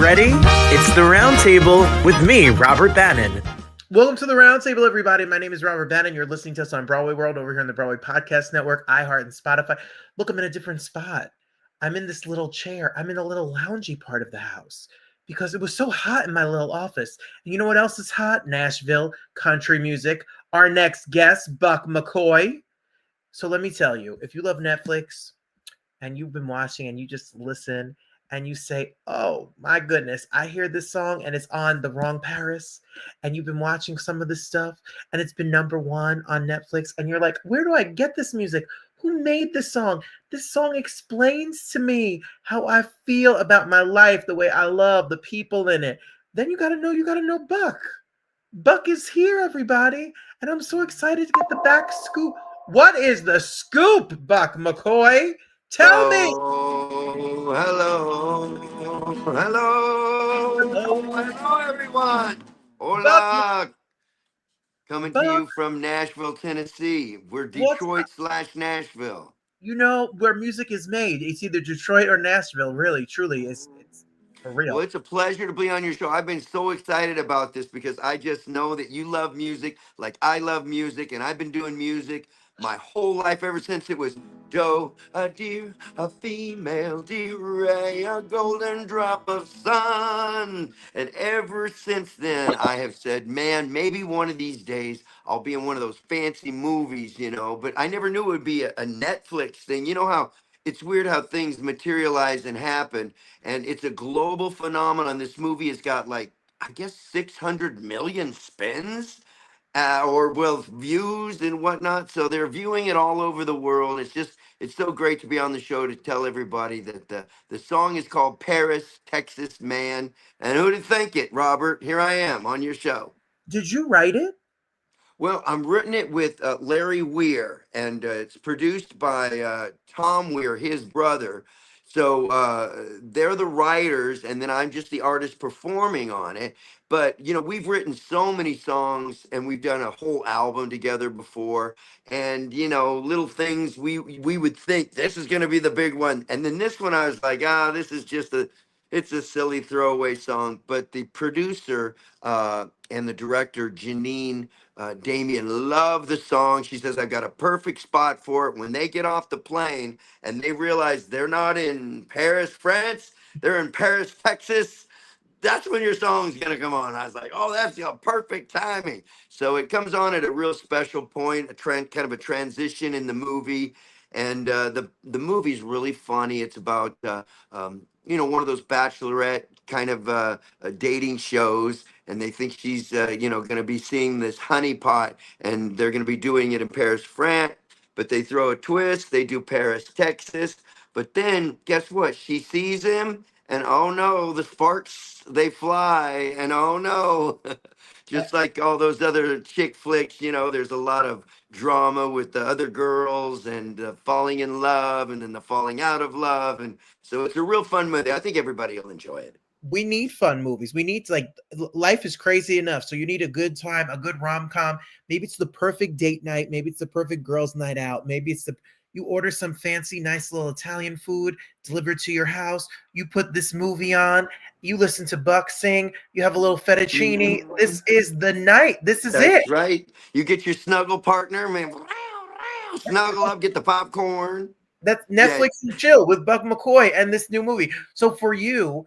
ready? It's the Roundtable with me, Robert Bannon. Welcome to the Roundtable, everybody. My name is Robert Bannon. You're listening to us on Broadway World over here on the Broadway Podcast Network, iHeart, and Spotify. Look, I'm in a different spot. I'm in this little chair. I'm in a little loungy part of the house because it was so hot in my little office. And you know what else is hot? Nashville, country music. Our next guest, Buck McCoy. So let me tell you, if you love Netflix and you've been watching and you just listen and you say, oh my goodness, I hear this song and it's on The Wrong Paris, and you've been watching some of this stuff and it's been #1 on Netflix, and you're like, where do I get this music? Who made this song? This song explains to me how I feel about my life, the way I love the people in it. Then you gotta know Buck. Buck is here, everybody, and I'm so excited to get the back scoop. What is the scoop, Buck McCoy? Tell me. Hello, everyone. Hola. Coming to you from Nashville, Tennessee. We're Detroit/Nashville. You know where music is made. It's either Detroit or Nashville. Really, truly, it's for real. Well, it's a pleasure to be on your show. I've been so excited about this because I just know that you love music like I love music, and I've been doing music my whole life ever since it was doe, a deer, a female deer, a golden drop of sun. And ever since then, I have said, man, maybe one of these days I'll be in one of those fancy movies, but I never knew it would be a Netflix thing. You know how it's weird how things materialize and happen, and it's a global phenomenon. This movie has got like, I guess, 600 million spins or well views and whatnot. So they're viewing it all over the world. It's so great to be on the show to tell everybody that the song is called Paris, Texas Man. And who'd think it, Robert? Here I am on your show. Did you write it? Well, I'm written it with Larry Weir, and it's produced by Tom Weir, his brother. So they're the writers, and then I'm just the artist performing on it. But, we've written so many songs, and we've done a whole album together before. And, little things we would think this is going to be the big one. And then this one, I was like, this is just it's a silly throwaway song. But the producer and the director, Janine Damien, love the song. She says, I've got a perfect spot for it. When they get off the plane and they realize they're not in Paris, France, they're in Paris, Texas, that's when your song's going to come on. I was like, oh, that's perfect timing. So it comes on at a real special point, kind of a transition in the movie. And the movie's really funny. It's about, one of those bachelorette kind of dating shows. And they think she's, going to be seeing this honeypot, and they're going to be doing it in Paris, France. But they throw a twist. They do Paris, Texas. But then guess what? She sees him, and oh no, the sparks, they fly. And oh no, just like all those other chick flicks, there's a lot of drama with the other girls and falling in love and then the falling out of love. And so it's a real fun movie. I think everybody will enjoy it. We need fun movies. We need life is crazy enough. So you need a good time, a good rom-com. Maybe it's the perfect date night. Maybe it's the perfect girls' night out. Maybe it's you order some fancy, nice little Italian food delivered to your house. You put this movie on. You listen to Buck sing. You have a little fettuccine. This is the night. This is it. That's right. You get your snuggle partner, man. Snuggle up, get the popcorn. That's Netflix and chill with Buck McCoy and this new movie. So for you,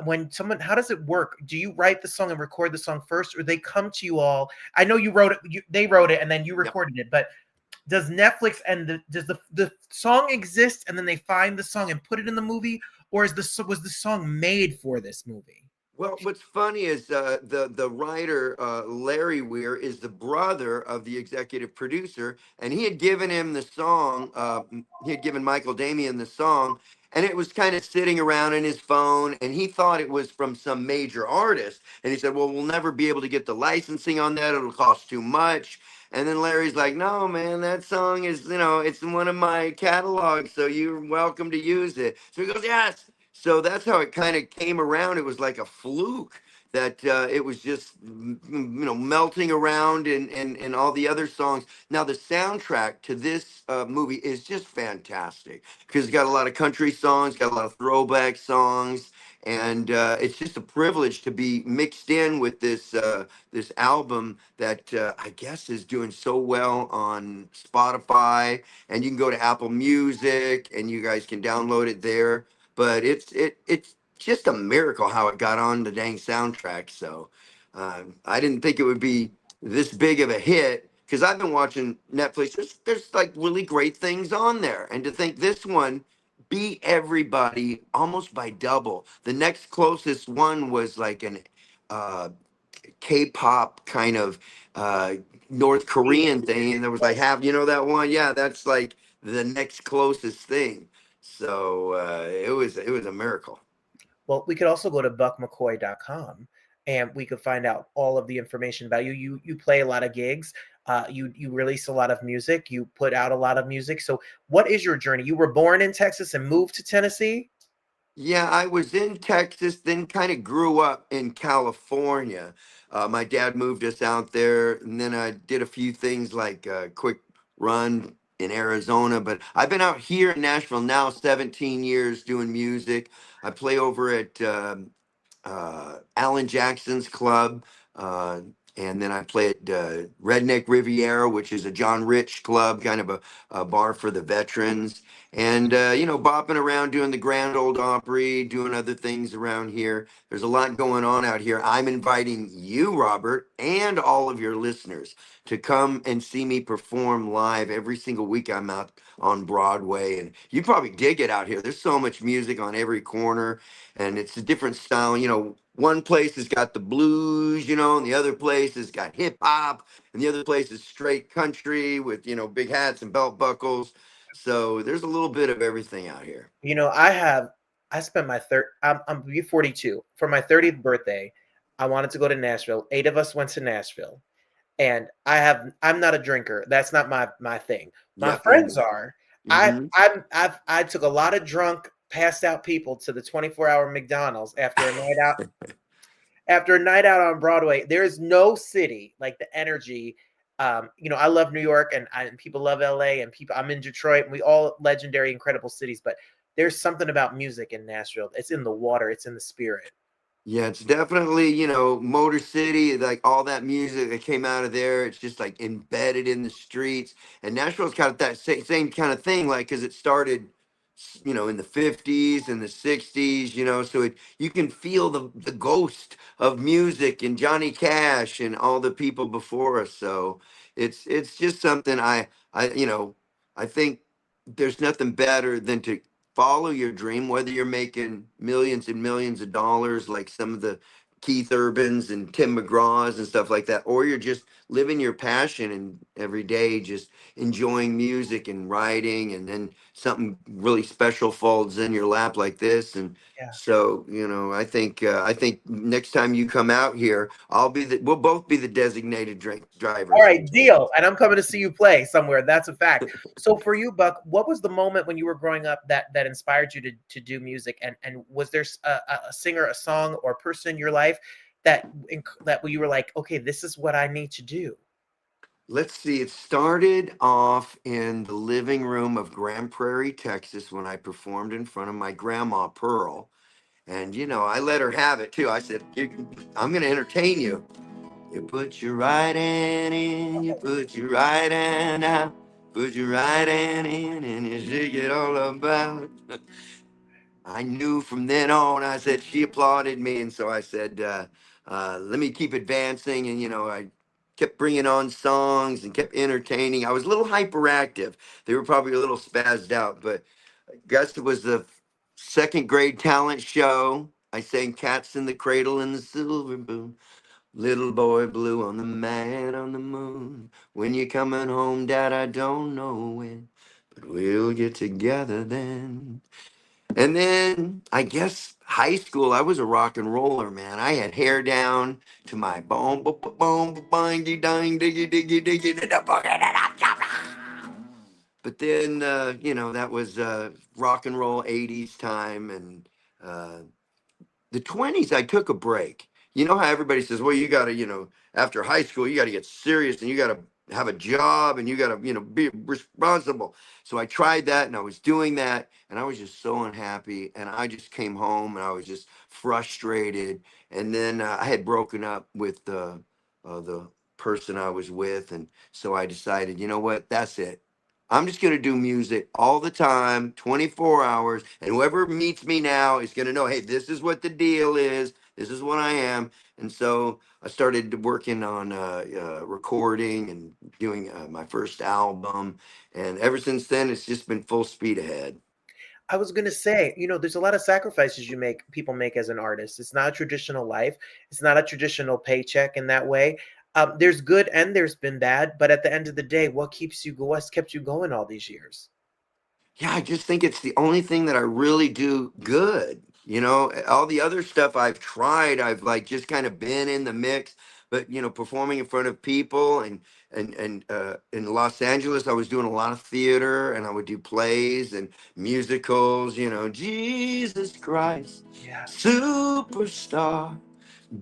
when how does it work? Do you write the song and record the song first, or they come to you all? I know you wrote it. They wrote it and then you recorded it, but does Netflix and does the song exist and then they find the song and put it in the movie, or was the song made for this movie? Well, what's funny is the writer, Larry Weir, is the brother of the executive producer, and he had given him the song. He had given Michael Damian the song, and it was kind of sitting around in his phone, and he thought it was from some major artist. And he said, well, we'll never be able to get the licensing on that. It'll cost too much. And then Larry's like, no, man, that song is, it's in one of my catalogs, so you're welcome to use it. So he goes, yes. So that's how it kind of came around. It was like a fluke that it was just, melting around in all the other songs. Now, the soundtrack to this movie is just fantastic because it's got a lot of country songs, got a lot of throwback songs. and it's just a privilege to be mixed in with this album that I guess is doing so well on Spotify, and you can go to Apple Music and you guys can download it there. But it's just a miracle how it got on the dang soundtrack. So I didn't think it would be this big of a hit because I've been watching Netflix. There's like really great things on there, and to think this one beat everybody almost by double. The next closest one was like an uh, K-pop kind of uh, North Korean thing, and there was like half, that one. Yeah, that's like the next closest thing. So it was a miracle. Well, we could also go to buckmccoy.com and we could find out all of the information about you. You play a lot of gigs. You release a lot of music. You put out a lot of music. So, what is your journey? You were born in Texas and moved to Tennessee. Yeah, I was in Texas, then kind of grew up in California. My dad moved us out there, and then I did a few things like a quick run in Arizona. But I've been out here in Nashville now 17 years doing music. I play over at Alan Jackson's club. And then I play at Redneck Riviera, which is a John Rich club, kind of a bar for the veterans. And, bopping around doing the Grand Old Opry, doing other things around here. There's a lot going on out here. I'm inviting you, Robert, and all of your listeners to come and see me perform live every single week I'm out on Broadway. And you probably dig it out here. There's so much music on every corner, and it's a different style. One place has got the blues, and the other place has got hip hop, and the other place is straight country with, big hats and belt buckles. So there's a little bit of everything out here. I spent my I'm 42 for my 30th birthday. I wanted to go to Nashville. 8 of us went to Nashville, and I'm not a drinker. That's not my thing. My Yep. friends are. Mm-hmm. I took a lot of drunk, passed out people to the 24-hour McDonald's after a night out. After a night out on Broadway, there is no city like the energy. I love New York, and people love LA, and people. I'm in Detroit, and we all legendary, incredible cities. But there's something about music in Nashville. It's in the water. It's in the spirit. Yeah, it's definitely, Motor City, like all that music that came out of there. It's just like embedded in the streets. And Nashville's kind of that same kind of thing, like, because it started, in the 50s and the 60s, so you can feel the ghost of music and Johnny Cash and all the people before us. So it's just something I think there's nothing better than to follow your dream, whether you're making millions and millions of dollars like some of the Keith Urbans and Tim McGraws and stuff like that, or you're just living your passion and every day just enjoying music and writing, and then something really special falls in your lap like this. And Yeah. so, I think next time you come out here, we'll both be the designated drink All drivers. right, deal. And I'm coming to see you play somewhere. That's a fact. So for you, Buck, what was the moment when you were growing up that inspired you to do music? And was there a singer, a song, or a person in your life that you were like, okay, this is what I need to do? Let's see. It started off in the living room of Grand Prairie, Texas, when I performed in front of my grandma, Pearl. And, I let her have it too. I said, I'm going to entertain you. You put your right hand in, you put your right hand out, put your right hand in, and you shake it all about. I knew from then on. I said, she applauded me, and so I said, let me keep advancing. And I kept bringing on songs and kept entertaining. I was a little hyperactive. They were probably a little spazzed out, but I guess it was the second grade talent show. I sang "Cats in the Cradle" and "The Silver Spoon." Little boy blue on the man on the moon. When you're coming home, Dad, I don't know when, but we'll get together then. And then I guess high school, I was a rock and roller, man. I had hair down to my boom, boom, boom, boom, boing, ding, diggy, diggy, diggy, da, boogie, da, da, da, da. But then, that was rock and roll 80s time. And uh, the 20s, I took a break. You know how everybody says, well, you got to, after high school, you got to get serious and you got to have a job and you got to, be responsible. So I tried that and I was doing that and I was just so unhappy. And I just came home and I was just frustrated. And then I had broken up with the person I was with. And so I decided, you know what, that's it. I'm just going to do music all the time, 24 hours. And whoever meets me now is going to know, hey, this is what the deal is. This is what I am. And so I started working on recording and doing my first album. And ever since then, it's just been full speed ahead. I was gonna say, there's a lot of sacrifices people make as an artist. It's not a traditional life. It's not a traditional paycheck in that way. There's good and there's been bad, but at the end of the day, what's kept you going all these years? Yeah, I just think it's the only thing that I really do good. All the other stuff I've tried, I've like just kind of been in the mix, but performing in front of people and in Los Angeles, I was doing a lot of theater and I would do plays and musicals, Jesus Christ, Yeah. superstar.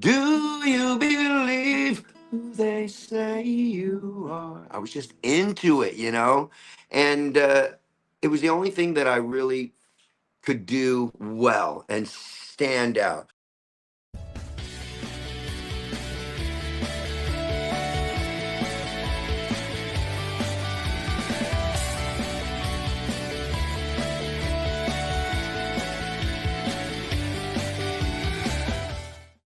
Do you believe who they say you are? I was just into it. And it was the only thing that I really could do well and stand out.